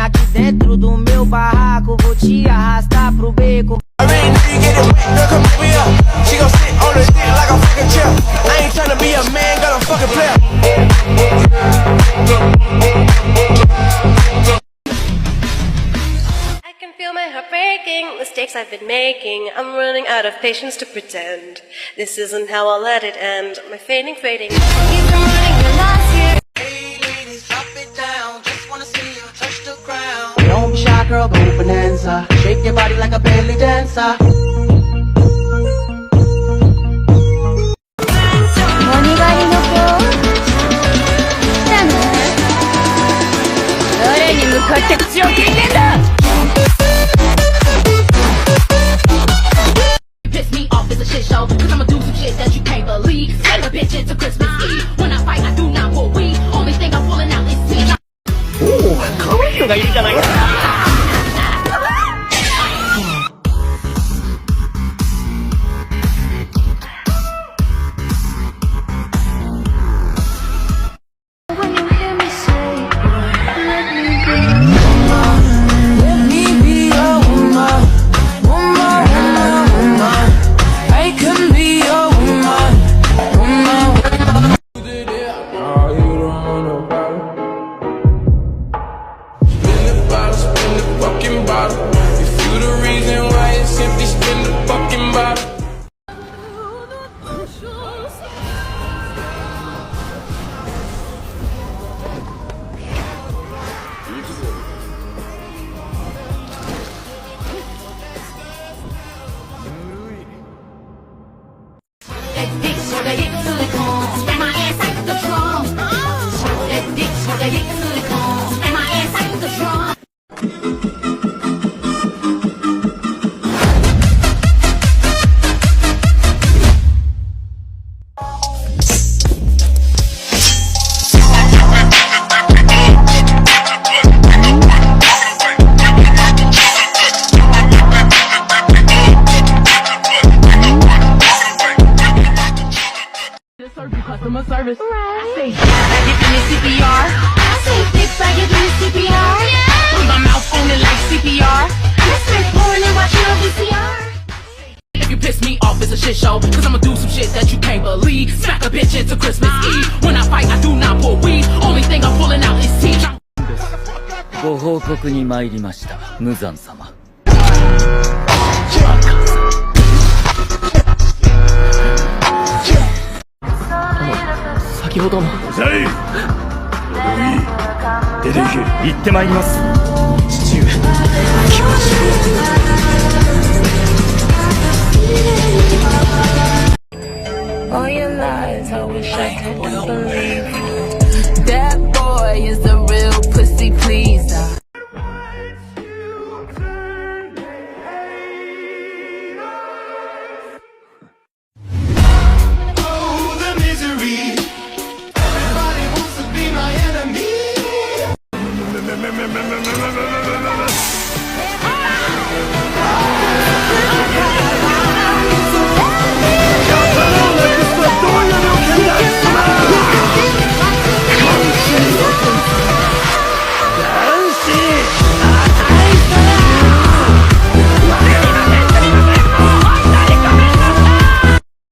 aqui dentro do meu barraco, vou te arrastar pro beco. I really know you get it wet, girl, come over here. She gon' sit on the dick like a fucking chair. I ain't tryna be a man, got a fucking player. I can feel my heart breaking, mistakes I've been making. I'm running out of patience to pretend. This isn't how I'll let it end. My fading. You've been running your last year. Hey ladies, drop it down. Just wanna see you touch the ground. Don't be shy, girl, go bonanza. Shake your body like a belly dancer. Piss me off, it's a shit show. Cause I'ma do some shit that you can't believe. Send a bitch into Christmas Eve. When I fight, I do not pull weed. Only thing I'm pulling out is teeth. 可愛いのがいるじゃないか。Customer service. Right. I say, give me CPR. I say, thick bag, give me CPR. Put my mouth on it like CPR. Let's start pouring and watching on VCR. If you piss me off, it's a shit show. Cause I'ma do some shit that you can't believe. Smack a bitch into Christmas Eve. When I fight, I do not pull weed. Only thing I'm pulling out is teeth. ご報告に参りました、無惨様。先ほどの。うざい。出て行け。行ってまいります。父上、気持ちAll your lies, I wish I could believe. That boy is the